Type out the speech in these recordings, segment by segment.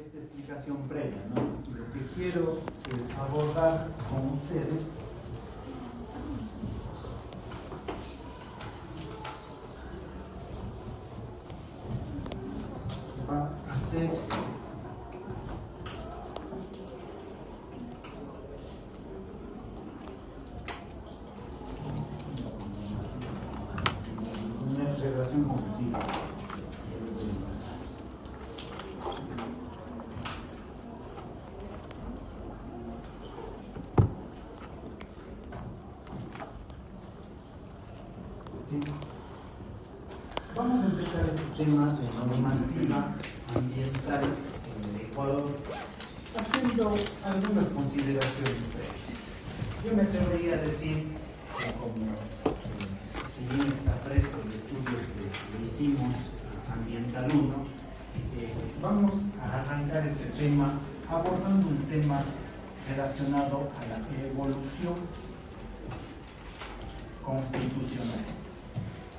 esta explicación previa, ¿no? Lo que quiero abordar con ustedes va a ser una relación comprensiva. Vamos a empezar este tema de normativa ambiental en el Ecuador haciendo algunas consideraciones previas. Yo me atrevería a decir, como si bien está fresco el estudio que hicimos Ambiental 1, vamos a arrancar este tema abordando un tema relacionado a la evolución constitucional.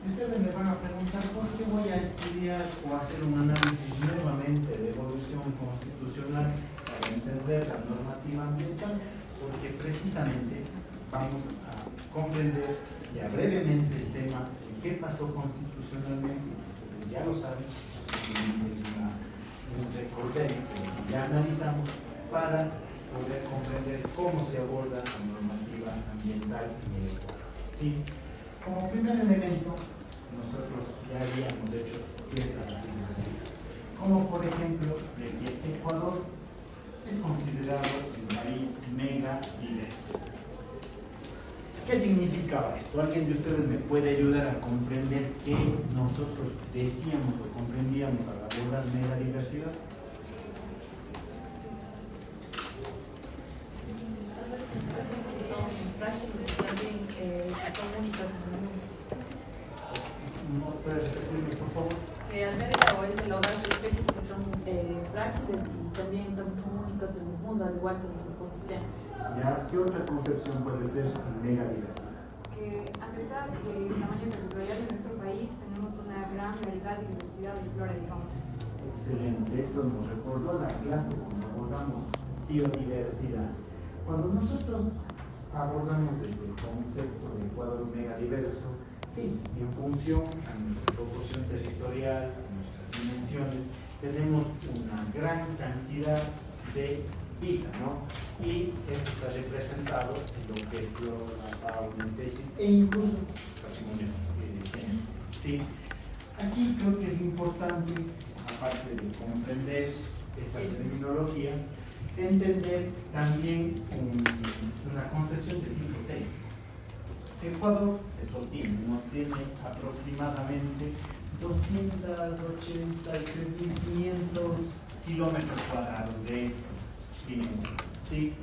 Ustedes me van a preguntar por qué voy a estudiar o hacer un análisis nuevamente de evolución constitucional para entender la normativa ambiental, porque precisamente vamos a comprender ya brevemente el tema de qué pasó constitucionalmente. Ustedes ya lo saben, posiblemente es un recorderis que ya analizamos para poder comprender cómo se aborda la normativa ambiental en el Ecuador. ¿Sí? Como primer elemento, nosotros ya habíamos hecho ciertas afirmaciones, como por ejemplo, de que Ecuador es considerado un país mega diverso. ¿Qué significaba esto? ¿Alguien de ustedes me puede ayudar a comprender qué nosotros decíamos o comprendíamos al abordar mega diversidad? Son únicas en el mundo. ¿No puedes repetirme, por favor? América es el hogar de especies que son frágiles y también son únicas en el mundo, al igual que los ecosistemas. ¿Ya? ¿Qué otra concepción puede ser mega diversidad? Que a pesar del tamaño territorial de nuestro país, tenemos una gran variedad y diversidad de flora y fauna. Excelente, eso nos recordó la clase cuando abordamos biodiversidad. Cuando nosotros abordamos desde el concepto de Ecuador megadiverso, sí, en función a nuestra proporción territorial, a nuestras dimensiones, tenemos una gran cantidad de vida, ¿no? Y esto está representado en lo que es la fauna, especies e incluso patrimonio genético. ¿Sí? Aquí creo que es importante, aparte de comprender esta terminología, entender también una concepción de tipo técnico. Ecuador se sostiene, nos tiene aproximadamente 283.500 kilómetros cuadrados de dimensión. ¿Sí?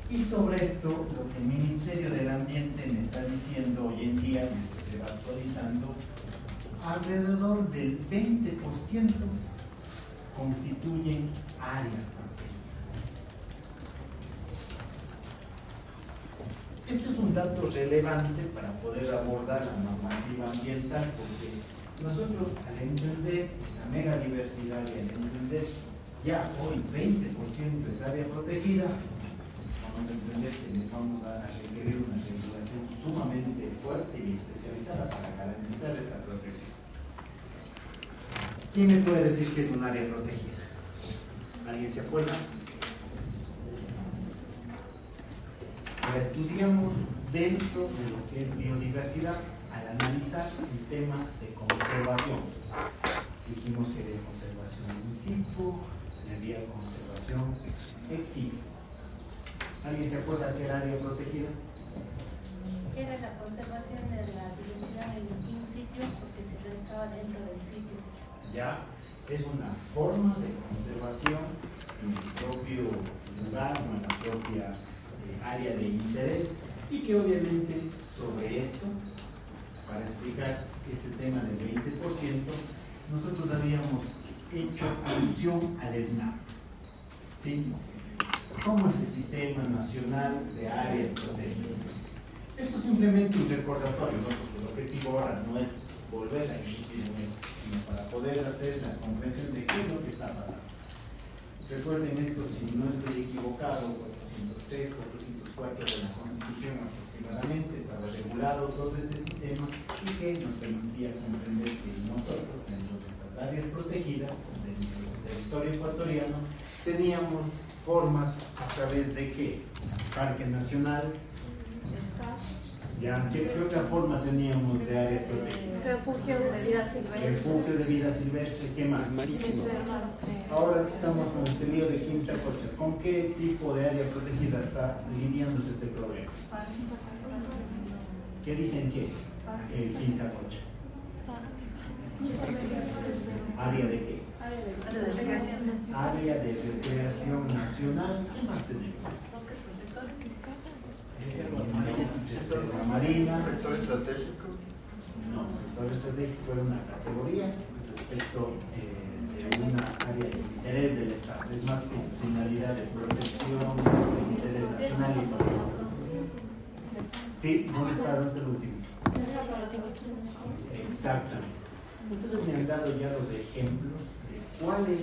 Y sobre esto, lo que el Ministerio del Ambiente me está diciendo hoy en día, esto se va actualizando, alrededor del 20% constituyen áreas protegidas. Esto es un dato relevante para poder abordar la normativa ambiental, porque nosotros al entender la megadiversidad y al entender ya hoy 20% es área protegida, vamos a entender que les vamos a requerir una regulación sumamente fuerte y especializada para garantizar esta protección. ¿Quién me puede decir que es un área protegida? ¿Alguien se acuerda? La estudiamos dentro de lo que es biodiversidad al analizar el tema de conservación. Dijimos que había conservación in situ, había conservación ex situ. ¿Alguien se acuerda que era área protegida? Era la conservación de la diversidad en in situ porque se realizaba dentro del sitio. Ya es una forma de conservación en el propio lugar o en la propia área de interés, y que obviamente sobre esto, para explicar este tema del 20%, nosotros habíamos hecho alusión al SNAP. ¿Sí? ¿Cómo es el Sistema Nacional de Áreas Protegidas? Esto es simplemente un recordatorio, ¿no? Porque el objetivo ahora no es volver a insistir en esto, sino para poder hacer la comprensión de qué es lo que está pasando. Recuerden esto, si no estoy equivocado, 403, 404 de la Constitución aproximadamente, estaba regulado todo este sistema y que nos permitía comprender que nosotros, dentro de estas áreas protegidas, dentro del territorio ecuatoriano, teníamos formas a través de ¿qué? Parque Nacional. Ya, ¿qué otra forma teníamos de áreas protegidas? Refugio de vida silvestre. Refugio de vida silvestre, ¿qué más? Marítimo. Ahora que estamos con este lío de Quimsacocha, ¿con qué tipo de área protegida está lidiándose este problema? ¿Qué dicen que es el Quimsacocha? ¿Área de qué? Área de recreación nacional. ¿Qué más tenemos? Reserva marina. ¿Sector estratégico? No, sector estratégico era una categoría respecto de una área de interés del Estado. Es más que finalidad de protección, de interés nacional y económico. Sí, ¿dónde está el último? Exactamente. Ustedes me han dado ya los ejemplos de cuáles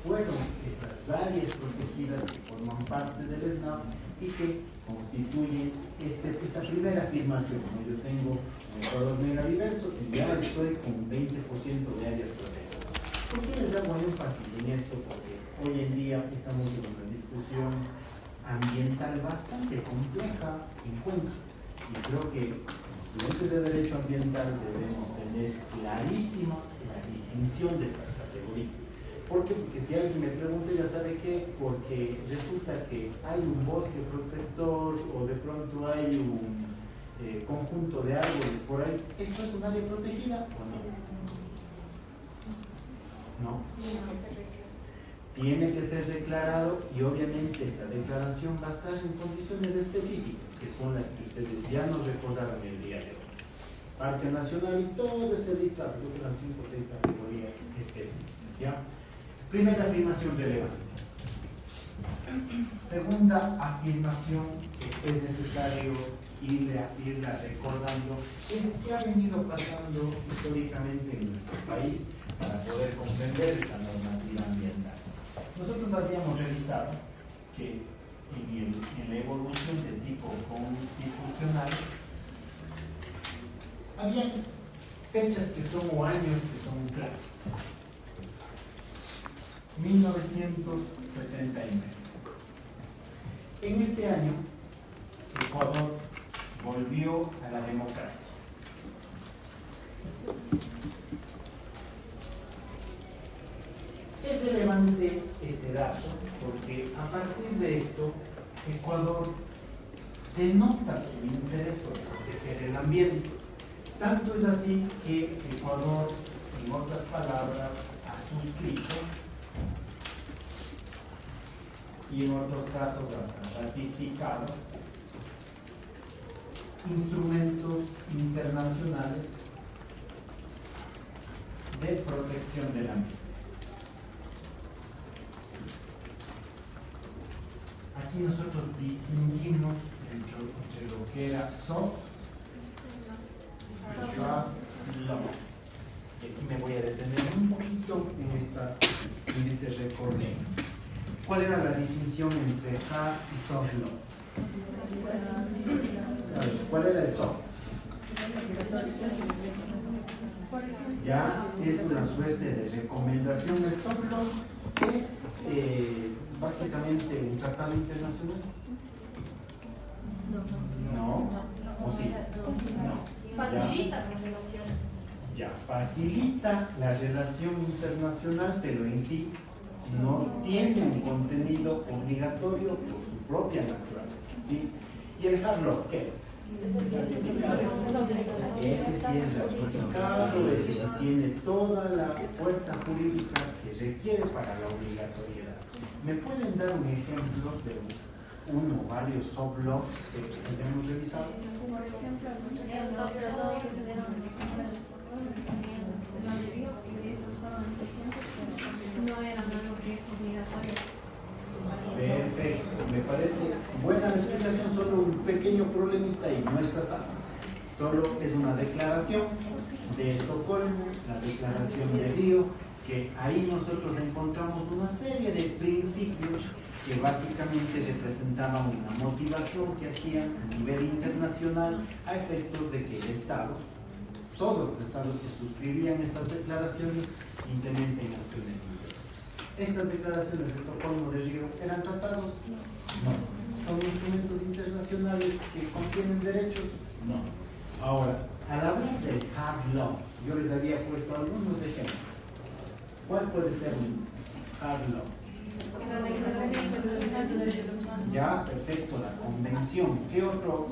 fueron esas áreas protegidas que forman parte del SNAP y que constituyen esta primera afirmación. Yo tengo un Ecuador megadiverso y ya estoy con 20% de áreas protegidas. ¿Por qué les hago énfasis en esto? Porque hoy en día estamos en una discusión ambiental bastante compleja en Cuenca. Y creo que los estudiantes de Derecho Ambiental debemos tener clarísima la distinción de estas categorías. ¿Por qué? Porque si alguien me pregunta, ya sabe qué, porque resulta que hay un bosque protector o de pronto hay un conjunto de árboles por ahí. ¿Esto es un área protegida o no? No. Tiene que ser declarado y obviamente esta declaración va a estar en condiciones específicas, que son las que ustedes ya nos recordaron el día de hoy. Parque Nacional y todo ese listado, creo que eran 5 o 6 categorías específicas, ¿ya? Primera afirmación relevante. Segunda afirmación que es necesario irla recordando es que ha venido pasando históricamente en nuestro país para poder comprender esta normativa ambiental. Nosotros habíamos revisado que en la evolución de tipo constitucional había fechas que son o años que son claves. 1979. En este año, Ecuador volvió a la democracia. Es relevante este dato porque a partir de esto, Ecuador denota su interés por proteger el ambiente. Tanto es así que Ecuador, en otras palabras, ha suscrito y en otros casos hasta ratificado instrumentos internacionales de protección del ambiente. Aquí nosotros distinguimos entre lo que era soft y hard law. Y aquí me voy a detener un poquito en este recorrido. ¿Cuál era la distinción entre hard y soft law? ¿Cuál era el soft? Ya es una suerte de recomendación. El soft law es básicamente un tratado internacional. No. ¿O sí? No. Facilita la relación. Ya, facilita la relación internacional, pero en sí no tiene un contenido obligatorio por su propia naturaleza, ¿sí? ¿Y el hard law qué? Ese sí es ratificado, ese sí tiene toda la fuerza jurídica que requiere para la obligatoriedad. ¿Me pueden dar un ejemplo de uno o varios soft law que hemos revisado? Por ejemplo, el sobre todo que se dieron la mayoría de esos fueron vigentes, pero no eran algo que es obligatorio. Perfecto, me parece buena la explicación, solo un pequeño problemita y no es tratado. Solo es una declaración de Estocolmo, la declaración de Río, que ahí nosotros encontramos una serie de principios que básicamente representaban una motivación que hacían a nivel internacional a efectos de que el Estado, todos los estados que suscribían estas declaraciones, implementen acciones diversas. ¿Estas declaraciones de Estocolmo de Río eran tratados? No. ¿Son instrumentos internacionales que contienen derechos? No. Ahora, al hablar del hard law, yo les había puesto algunos ejemplos. ¿Cuál puede ser un hard law? Ya, perfecto, la convención. ¿Qué otro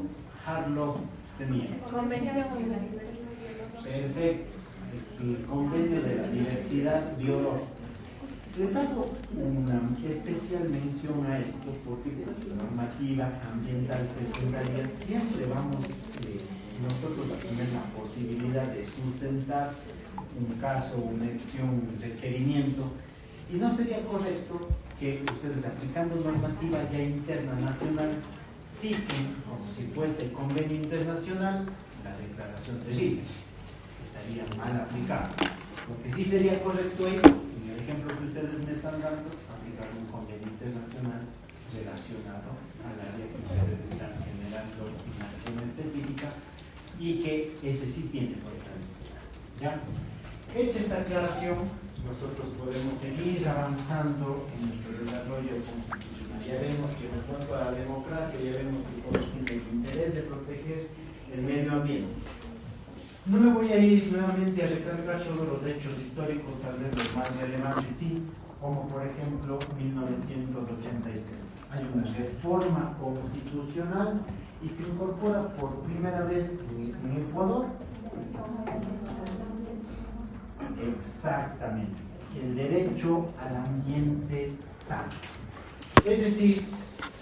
hard law tenía? Perfecto, el convenio de la diversidad biológica. Les hago una especial mención a esto porque la normativa ambiental secundaria siempre vamos nosotros a tener la posibilidad de sustentar un caso, una acción, un requerimiento, y no sería correcto que ustedes, aplicando normativa ya interna nacional, citen como si fuese convenio internacional la declaración de Río. Estaría mal aplicado. Lo que sí sería correcto ahí, en el ejemplo que ustedes me están dando, aplicar un convenio internacional relacionado al área que ustedes están generando una acción específica y que ese sí tiene fuerza legal. ¿Ya? Hecha esta aclaración, nosotros podemos seguir avanzando en nuestro desarrollo constitucional. Ya vemos que en cuanto a la democracia, ya vemos que todos tienen el interés de proteger el medio ambiente. No me voy a ir nuevamente a recalcar todos los hechos históricos, tal vez los más relevantes, sí, como por ejemplo 1983. Hay una reforma constitucional y se incorpora por primera vez en Ecuador. Exactamente, el derecho al ambiente sano. Es decir,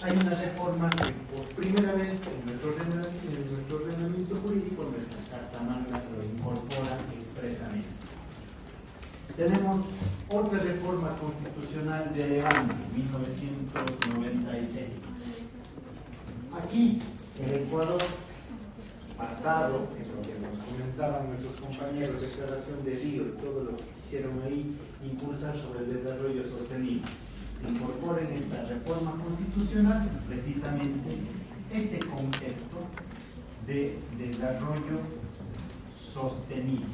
hay una reforma que por primera vez en nuestro ordenamiento jurídico, nuestra Carta Magna lo incorpora expresamente. Tenemos otra reforma constitucional relevante, 1996. Aquí, el Ecuador, basado en lo que nos comentaban nuestros compañeros, Declaración de Río y todo lo que hicieron ahí, impulsar sobre el desarrollo sostenible. Se incorpora en esta reforma constitucional precisamente este concepto de desarrollo sostenible.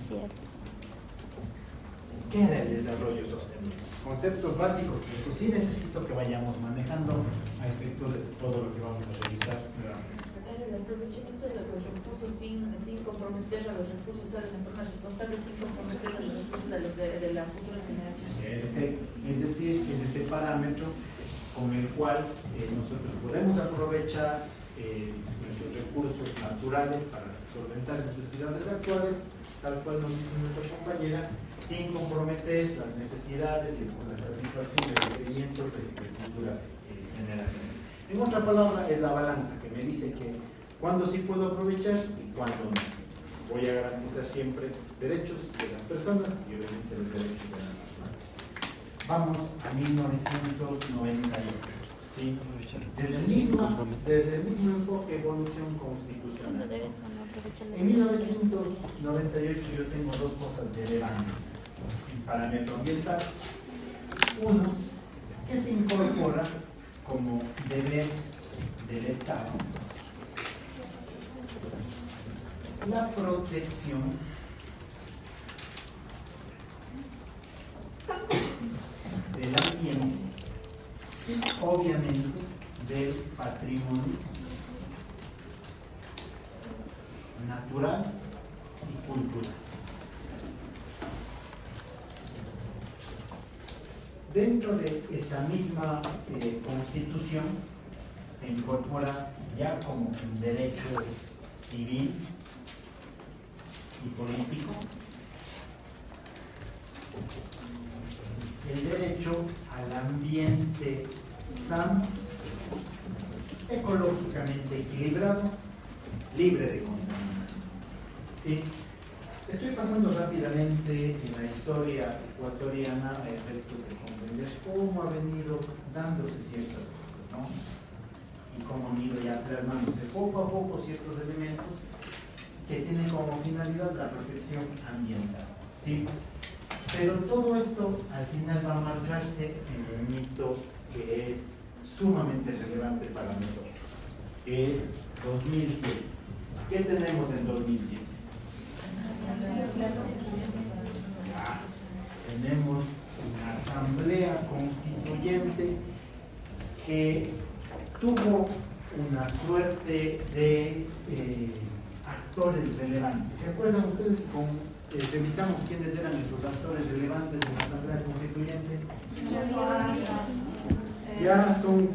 ¿Qué era el desarrollo sostenible? Conceptos básicos, que eso sí necesito que vayamos manejando a efecto de todo lo que vamos a revisar nuevamente. El aprovechamiento de los recursos sin comprometer a los recursos, o sea, de la forma responsable, sin comprometer a los recursos de las futuras generaciones. Perfecto. Es decir, es ese parámetro con el cual nosotros podemos aprovechar nuestros recursos naturales para solventar necesidades actuales, tal cual nos dice nuestra compañera, sin comprometer las necesidades y la satisfacción de requerimientos de futuras generaciones. En otra palabra, es la balanza que me dice que cuándo sí puedo aprovechar y cuándo no. Voy a garantizar siempre derechos de las personas y obviamente los derechos de las nacionales. Vamos a 1998. ¿Sí? Desde el mismo enfoque evolución constitucional. En 1998 yo tengo dos cosas relevantes. Parámetro ambiental. Uno, que se incorpora como deber del Estado la protección del ambiente y obviamente del patrimonio natural y cultural. Dentro de esta misma constitución se incorpora ya como un derecho civil y político el derecho al ambiente sano, ecológicamente equilibrado, libre de contaminación. ¿Sí? Estoy pasando rápidamente en la historia ecuatoriana a efectos de comprender cómo ha venido dándose ciertas cosas, ¿no? Y cómo han ido ya plasmándose poco a poco ciertos elementos que tienen como finalidad la protección ambiental. ¿Sí? Pero todo esto al final va a marcarse en un hito que es sumamente relevante para nosotros, que es 2007. ¿Qué tenemos en 2007? Tenemos una asamblea constituyente que tuvo una suerte de actores relevantes. ¿Se acuerdan ustedes cómo revisamos quiénes eran nuestros actores relevantes de la asamblea constituyente? Ya son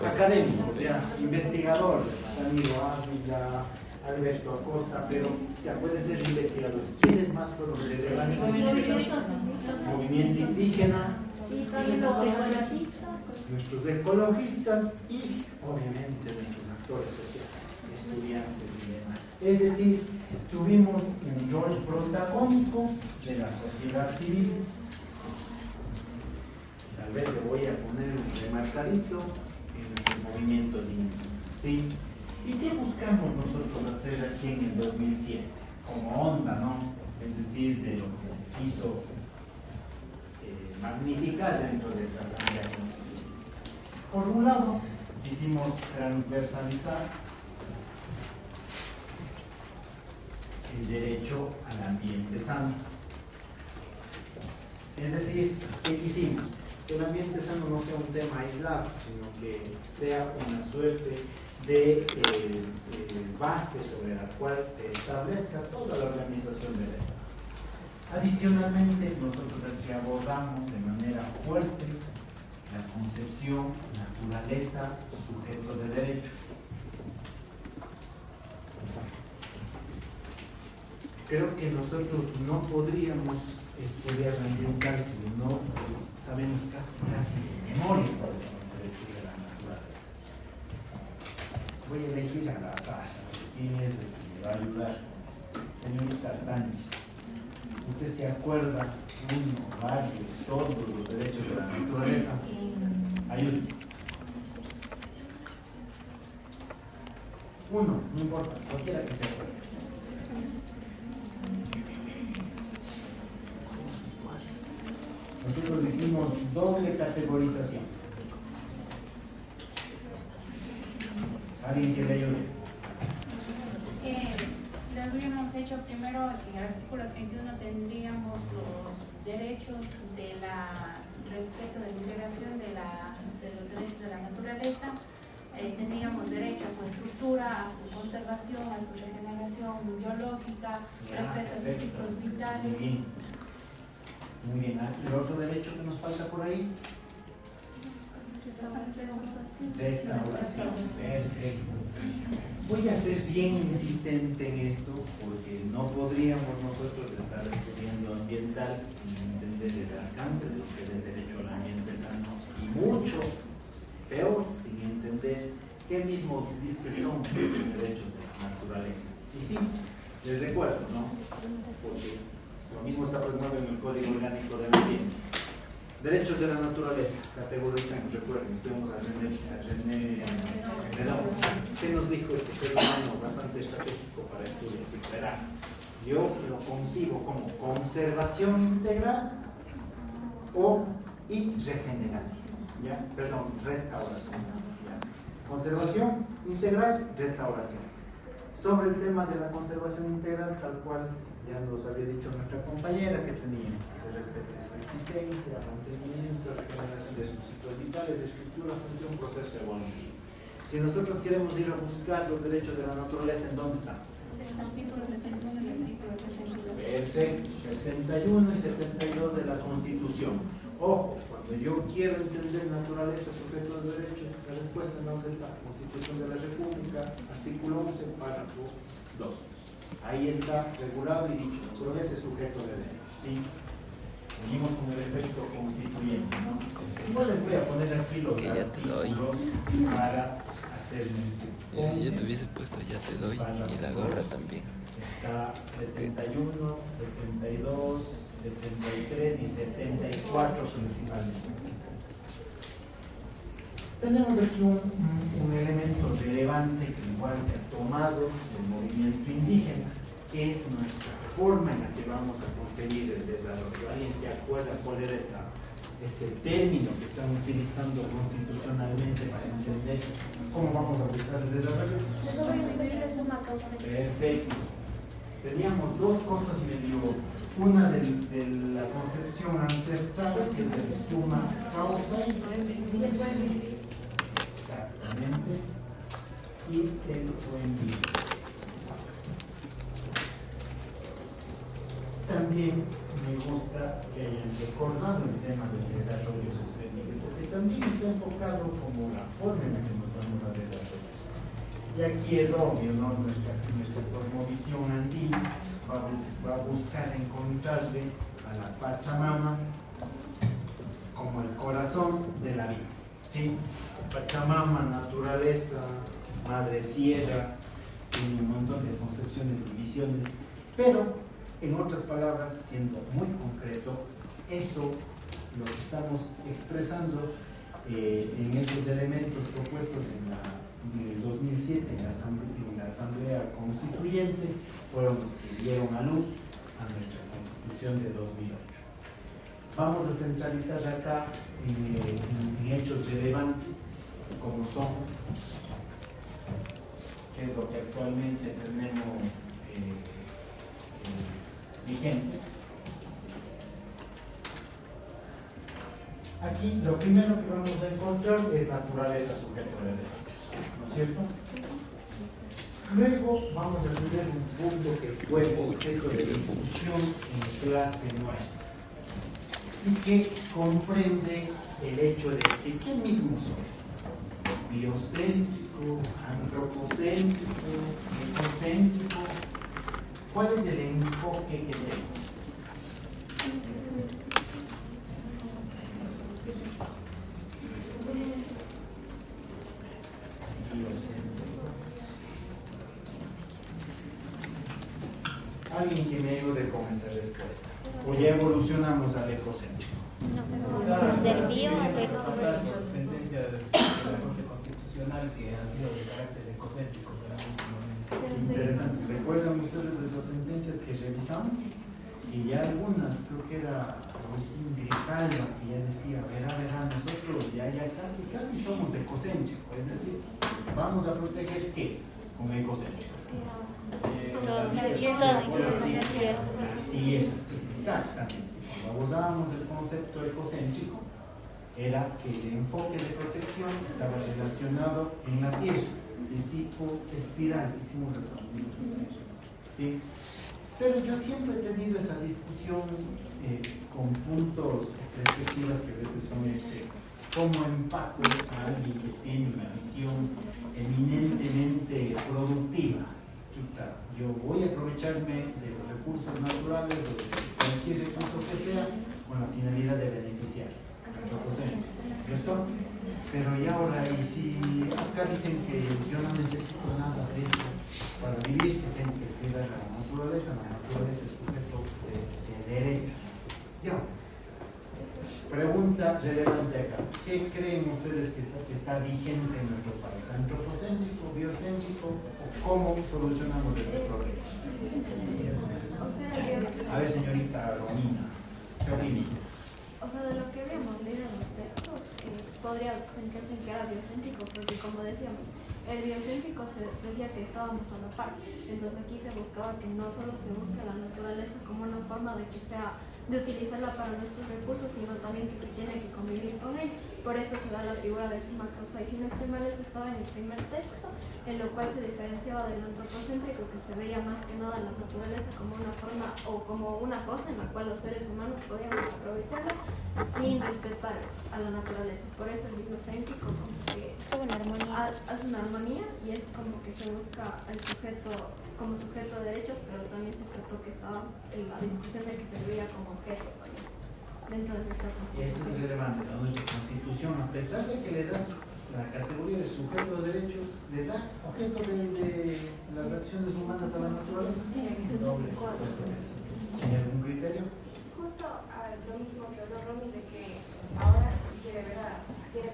académicos, ya investigadores, Ramiro Ávila, Alberto Acosta, pero ya pueden ser investigadores. ¿Quiénes más fueron relevantes? Movimiento indígena, nuestros ecologistas y obviamente nuestros actores sociales, estudiantes y demás. Es decir, tuvimos un rol protagónico de la sociedad civil. Tal vez le voy a poner un remarcadito en nuestros movimientos indígenas, ¿sí? ¿Y qué buscamos nosotros hacer aquí en el 2007? Como onda, ¿no? Es decir, de lo que se quiso magnificar dentro de esta asamblea constituyente. Por un lado, quisimos transversalizar el derecho al ambiente sano. Es decir, ¿qué quisimos? Que el ambiente sano no sea un tema aislado, sino que sea una suerte de base sobre la cual se establezca toda la organización del Estado. Adicionalmente, nosotros aquí abordamos de manera fuerte la concepción, naturaleza, sujeto de derecho. Creo que nosotros no podríamos estudiar la ambiental si no sabemos casi de memoria cuáles son los derechos de la naturaleza. Voy a elegir a la azar, quién es el que me va a ayudar. Señor Oscar Sánchez, ¿usted se acuerda uno, varios, todos los derechos de la naturaleza? Ayúdese. Uno, no importa, cualquiera que se acuerde. Nosotros hicimos doble categorización. ¿Alguien que le ayude? Lo habíamos hecho primero en el artículo 31, tendríamos los derechos de respeto de la integración de los derechos de la naturaleza. Teníamos derecho a su estructura, a su conservación, a su regeneración biológica, respeto a sus ciclos vitales. Muy bien. Muy bien. ¿El otro derecho que nos falta por ahí? Restauración. Perfecto. Voy a ser bien insistente en esto porque no podríamos nosotros estar estudiando ambiental sin entender el alcance de lo que es el derecho al ambiente sano y mucho peor sin entender qué mismo dice que son los derechos de la naturaleza. Y sí, les recuerdo, ¿no? Porque lo mismo está plasmado en el Código Orgánico del Ambiente. Derechos de la naturaleza, categorizan, recuerden, estuvimos a René Redón. ¿Qué nos dijo este ser humano bastante estratégico para estudios? Verá, yo lo concibo como conservación integral y regeneración, ¿ya? Perdón, restauración, ¿ya? Conservación integral, restauración. Sobre el tema de la conservación integral, tal cual ya nos había dicho nuestra compañera que tenía que se respete su existencia, mantenimiento, regeneración de sus ciclos vitales, estructura, función, proceso evolutivo. Si nosotros queremos ir a buscar los derechos de la naturaleza, ¿en dónde están? Perfecto, 71 y 72 de la Constitución. Ojo, cuando yo quiero entender naturaleza, sujeto de derechos, la respuesta en dónde está. Constitución de la República, artículo 11, párrafo 2. Ahí está regulado y dicho, naturaleza es sujeto de derechos. ¿Sí? Seguimos con el efecto constituyente, ¿no? Igual les voy a poner aquí los artículos para hacer mención. Yo te hubiese puesto ya te doy y la gorra también. Está 71, 72, 73 y 74 principalmente. Tenemos aquí un elemento relevante que igual se ha tomado del movimiento indígena, que qué es nuestra forma en la que vamos a conseguir el desarrollo. ¿Alguien se acuerda cuál era ese término que están utilizando constitucionalmente para entender cómo vamos a buscar el desarrollo? Desarrollo sostenible es una causa. Perfecto. Teníamos dos cosas medio, una de la concepción ancestral, que es el suma causa, exactamente, y el buen vivir. También me gusta que hayan recordado el tema del desarrollo sostenible, porque también está enfocado como la forma en la que nos vamos a desarrollar. Y aquí es obvio, ¿no? Nuestra cosmovisión andina va a buscar encontrarle a la Pachamama como el corazón de la vida, ¿sí? Pachamama, naturaleza, madre tierra, tiene un montón de concepciones y visiones, pero en otras palabras, siendo muy concreto, eso lo que estamos expresando en esos elementos propuestos en el 2007 en la Asamblea Constituyente fueron los que dieron a luz a nuestra Constitución de 2008. Vamos a centralizar acá en hechos relevantes como son, que es lo que actualmente tenemos vigente. Aquí lo primero que vamos a encontrar es naturaleza sujeto de derechos, ¿no es cierto? Luego vamos a tener un punto que fue objeto de discusión en clase nuestra y que comprende el hecho de que ¿qué mismo son? Biocéntrico, antropocéntrico, ecocéntrico. ¿Cuál es el enfoque que tenemos? Biocéntrico. Alguien que me ayude con esta respuesta. O ya evolucionamos al ecocéntrico. Del bio al Por sentencia de la Corte Constitucional que han sido de carácter ecocéntrico. Interesante. ¿Recuerdan ustedes de esas sentencias que revisamos? Y ya algunas, creo que era Agustín Grijalva, que ya decía, verá, nosotros ya casi somos ecocéntricos, es decir, vamos a proteger ¿qué? Como ecocéntricos. Y exactamente, cuando abordábamos el concepto ecocéntrico, era que el enfoque de protección estaba relacionado en la tierra, de tipo espiral, hicimos referencia, ¿sí? Pero yo siempre he tenido esa discusión con puntos, perspectivas que a veces son cómo empaco a alguien que tiene una visión eminentemente productiva. Chuta, yo voy a aprovecharme de los recursos naturales o de cualquier recurso que sea con la finalidad de beneficiar al ecosistema, ¿cierto? Pero ya ahora, y si acá dicen que yo no necesito nada de eso para vivir, que tengo que cuidar a la naturaleza es sujeto de derechos. Yo, pregunta relevante acá, ¿qué creen ustedes que está vigente en nuestro país? ¿Antropocéntrico, biocéntrico o cómo solucionamos este problema? A ver, señorita Romina, ¿qué opina? O sea, de lo que habíamos leído en los textos, podría centrarse en que era biocéntrico, porque como decíamos, el biocéntrico se decía que estábamos a la par. Entonces aquí se buscaba que no solo se busque la naturaleza como una forma de que sea de utilizarla para nuestros recursos, sino también que se tiene que convivir con él. Por eso se da la figura del suma causa. Y si no estoy mal, eso estaba en el primer texto, en lo cual se diferenciaba del antropocéntrico, que se veía más que nada la naturaleza como una forma o como una cosa en la cual los seres humanos podíamos aprovecharla sin respetar a la naturaleza. Por eso el biocéntrico como que hace una armonía y es como que se busca al sujeto como sujeto de derechos, pero también se trató que estaba en la discusión de que se veía como objeto dentro de nuestra constitución. Eso es relevante, a nuestra constitución, a pesar de que le das la categoría de sujeto de derechos, le da objeto de las acciones humanas a la naturaleza. Sí, Doble, supuesto que sí. ¿Hay algún criterio? Justo lo mismo que habló Romy, de que ahora quiere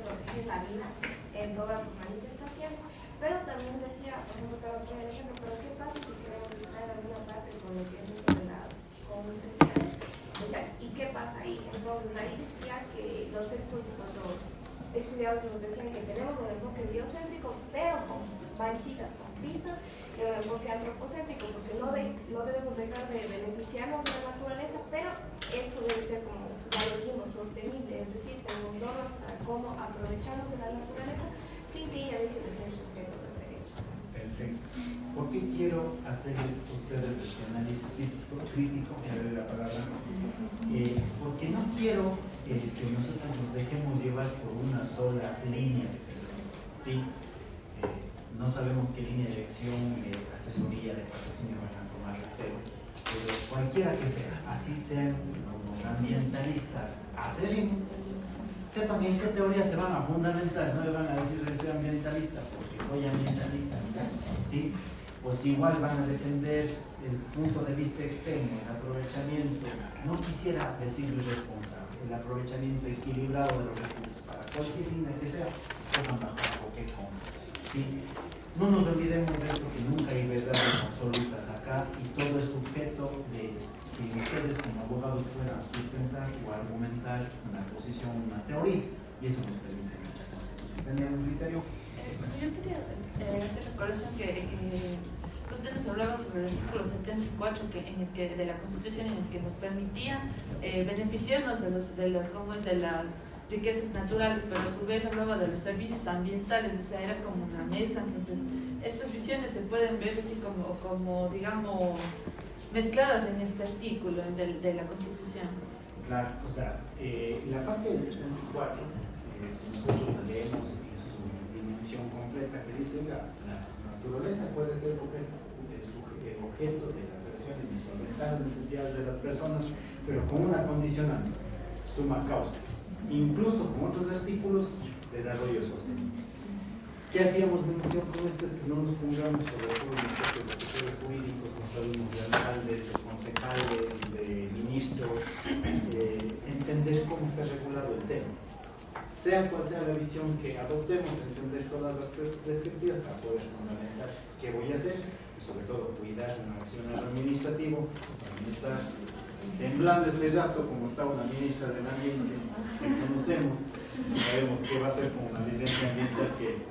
proteger la vida en todas sus manifestaciones, Pero también decía, por ejemplo, estaba poniendo el ejemplo, pero ¿qué pasa si queremos extraer alguna parte con lo que es de las comunicaciones? O sea, ¿y qué pasa ahí? Entonces ahí decía que los textos de los estudiados nos decían que tenemos un enfoque biocéntrico, pero con manchitas, con pistas, y un enfoque antropocéntrico, porque no debemos dejar de beneficiarnos de la naturaleza, pero esto debe ser, como ya lo dijimos, sostenible, es decir, tenemos normas para cómo aprovecharnos de la naturaleza sin que ella deje de ser sujeto de derecho. Perfecto. ¿Por qué quiero hacer ustedes este análisis crítico? Me doy la palabra. Porque no quiero que nosotros nos dejemos llevar por una sola línea de pensamiento, ¿sí? No sabemos qué línea de elección, de asesoría, de patrocinio van a tomar ustedes, pero cualquiera que sea, así sean los ambientalistas acérrimos, sepan en qué teoría se van a fundamentar, no le van a decir que soy ambientalista porque soy ambientalista, ¿sí? Pues igual van a defender el punto de vista externo, el aprovechamiento, no quisiera decir irresponsable, el aprovechamiento equilibrado de los recursos para cualquier línea que sea, sepan bajo qué consta, ¿sí? No nos olvidemos de esto, que nunca hay verdades absolutas acá y todo es sujeto de que ustedes como abogados puedan sustentar o argumentar una posición, una teoría, y eso nos permite nuestra Constitución. ¿Tenían un criterio? Yo quería hacer recolección que usted nos hablaba sobre el artículo 74 de la Constitución, en el que nos permitía beneficiarnos de las riquezas naturales, pero a su vez hablaba de los servicios ambientales, o sea, era como una mezcla. Entonces estas visiones se pueden ver así como digamos, mezcladas en este artículo de la Constitución. Claro, o sea, la parte del 74, si nosotros la leemos en su dimensión completa, que dice la naturaleza puede ser objeto de las acciones y solventar las necesidades de las personas, pero con una condicionante, suma causa. Incluso con otros artículos, desarrollo sostenible. ¿Qué hacíamos mención con esto? Es que no nos pongamos, sobre todo nosotros, los asesores jurídicos, no sabemos de alcaldes, de concejales, de ministros, entender cómo está regulado el tema. Sea cual sea la visión que adoptemos, entender todas las perspectivas para poder fundamentar qué voy a hacer, y sobre todo cuidar un accionar administrativo, también está temblando este rato como está una ministra del ambiente que conocemos, sabemos qué va a hacer con una licencia ambiental que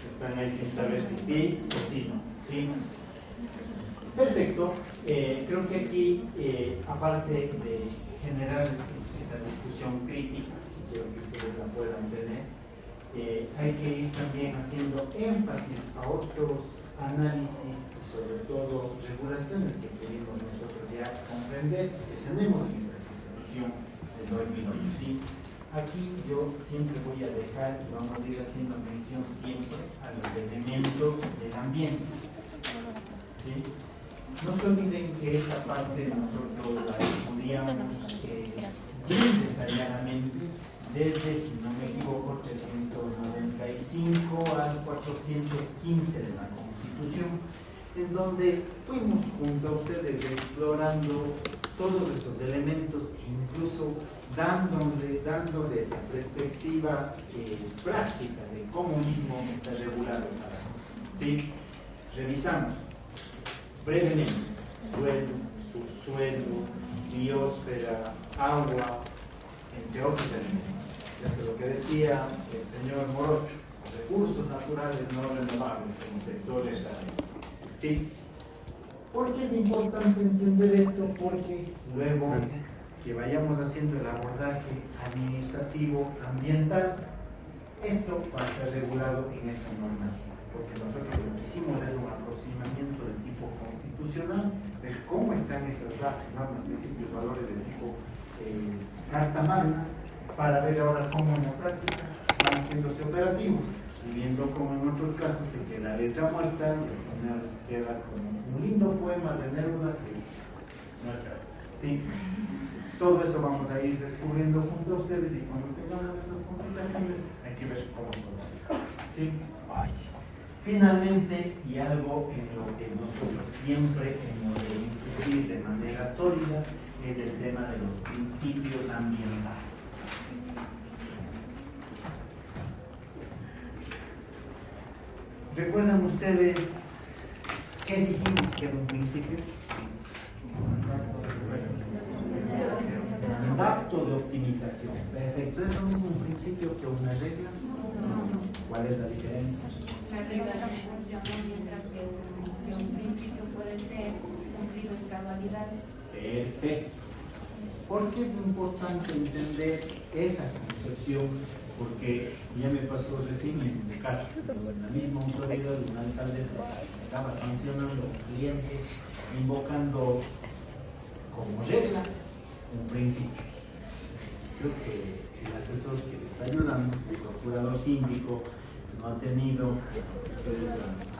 están ahí sin saber si sí o si no, ¿sí? Perfecto. Creo que aquí, aparte de generar esta discusión crítica, quiero que ustedes la puedan tener, hay que ir también haciendo énfasis a otros análisis y sobre todo regulaciones que queremos nosotros ya comprender, que tenemos en esta Constitución del 2008. ¿Sí? Aquí yo siempre voy a dejar, y vamos a ir haciendo mención siempre a los elementos del ambiente. ¿Sí? No se olviden que esta parte nosotros la estudiamos bien detalladamente desde, si no me equivoco, 395 al 415 de la Constitución, en donde fuimos junto a ustedes explorando todos esos elementos e incluso dándole esa perspectiva práctica de cómo mismo está regulado cada cosa. ¿Sí? Revisamos brevemente suelo, subsuelo, biosfera, agua, entre otros elementos. Desde lo que decía el señor Morocho, recursos naturales no renovables como sectores también. ¿Sí? ¿Por qué es importante entender esto? Porque luego que vayamos haciendo el abordaje administrativo ambiental, esto va a estar regulado en esta normativa, porque nosotros lo que hicimos es un aproximamiento de tipo constitucional, de cómo están esas bases, normas, principios, valores de tipo Carta Magna, para ver ahora cómo en la práctica van haciéndose operativos, y viendo como en otros casos se queda letra muerta y al final queda como un lindo poema de Neruda que no es verdad. ¿Sí? Todo eso vamos a ir descubriendo junto a ustedes, y cuando tengamos estas complicaciones hay que ver cómo solucionar. ¿Sí? Finalmente, y algo en lo que nosotros siempre hemos de insistir de manera sólida, es el tema de los principios ambientales. ¿Recuerdan ustedes qué dijimos que era un principio? Mandato de optimización. Perfecto. ¿Es lo mismo un principio que una regla? ¿Cuál es la diferencia? La regla funciona mientras que un principio puede ser cumplido en gradualidad. Perfecto. ¿Por qué es importante entender esa concepción? Porque ya me pasó recién en mi caso, en la misma autoridad de una alcaldesa estaba sancionando a un cliente invocando como regla un principio. Creo que el asesor que le está ayudando, el procurador síndico, no ha tenido, ustedes a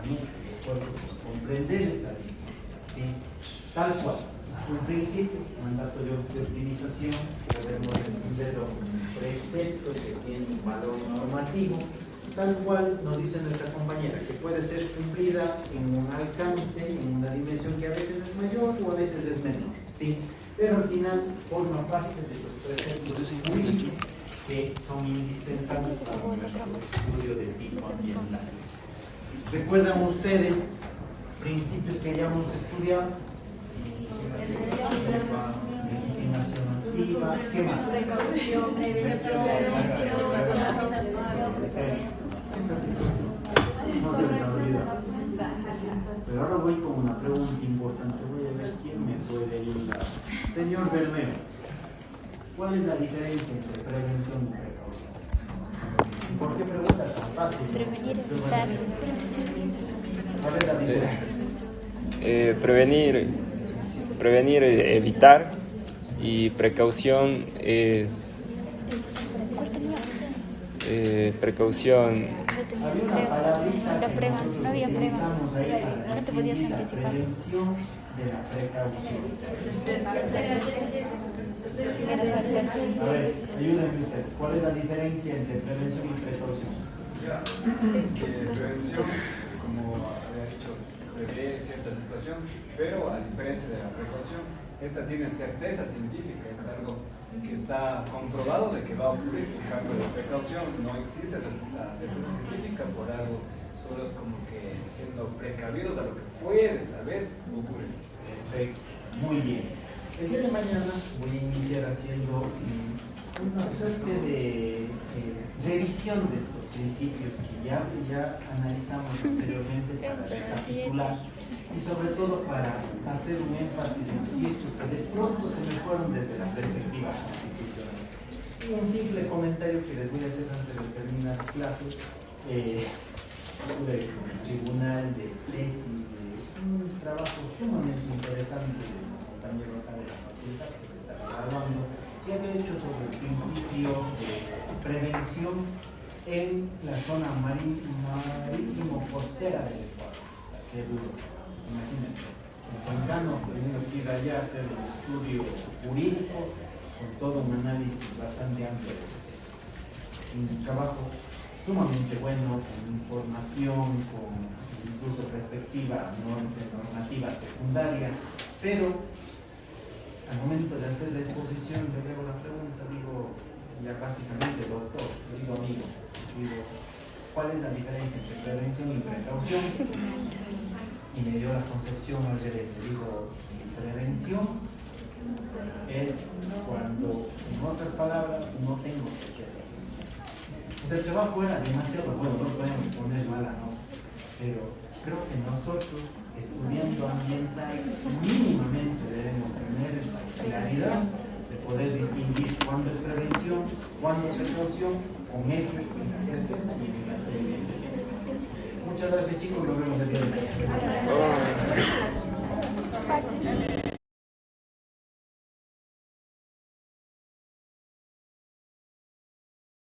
mí, el esfuerzo por comprender esta distinción, ¿sí? Tal cual. Un principio, mandato de optimización, debemos entender un precepto que tiene un valor normativo, tal cual nos dice nuestra compañera, que puede ser cumplida en un alcance, en una dimensión que a veces es mayor o a veces es menor, ¿sí? Pero al final forma parte de los preceptos jurídicos que son indispensables para nuestro estudio del tipo ambiental. ¿Recuerdan ustedes principios que ya hemos estudiado? Legitimación activa, ¿qué más? Precaución, prevención, no se les ha olvidado. Pero ahora voy con una pregunta importante. Voy a ver quién me puede ayudar. Señor Bermeo, ¿cuál es la diferencia entre prevención y precaución? ¿Por qué pregunta tan fácil? Prevenir, evitar. ¿Cuál es la diferencia? Prevenir, evitar, y precaución es precaución. Había una palabrita La que prueba, nosotros no había prueba. utilizamos ahí para No te podías distinguir la anticipar. prevención de la precaución. A ver, ayúdenme ustedes. ¿Cuál es la diferencia entre prevención y precaución? Prevención, como había dicho, previene cierta situación, pero a diferencia de la precaución, esta tiene certeza científica, es algo que está comprobado de que va a ocurrir. En cambio, la precaución no existe esa certeza científica, por algo solo es como que siendo precavidos a lo que puede tal vez ocurrir. Perfecto, muy bien. El día de mañana voy a iniciar haciendo una suerte de revisión de estos principios que ya analizamos anteriormente para recapitular y sobre todo para hacer un énfasis en ciertos que de pronto se me fueron desde la perspectiva constitucional. Y un simple comentario que les voy a hacer antes de terminar la clase. Estuve con el tribunal de tesis, de un trabajo sumamente interesante del compañero acá de la facultad que se está graduando, que había hecho sobre el principio de prevención en la zona marítimo-costera del Ecuador. Qué duro, imagínense. El cuencano teniendo que ir allá a hacer un estudio jurídico con todo un análisis bastante amplio de ese tema. Un trabajo sumamente bueno, con información, con incluso perspectiva normativa secundaria, pero al momento de hacer la exposición yo hago la pregunta, digo, ya básicamente doctor, yo digo amigo, digo, ¿cuál es la diferencia entre prevención y precaución? Y me dio la concepción al revés, le digo, prevención es cuando, en otras palabras, no tengo que hacer. Pues el trabajo era demasiado bueno, no podemos poner mala nota, pero creo que nosotros, estudiando ambiental, mínimamente debemos tener esa claridad de poder distinguir cuándo es prevención, cuándo es precaución, con ello, en la certeza y en la evidencia científica. Muchas gracias, chicos, nos vemos el día de mañana.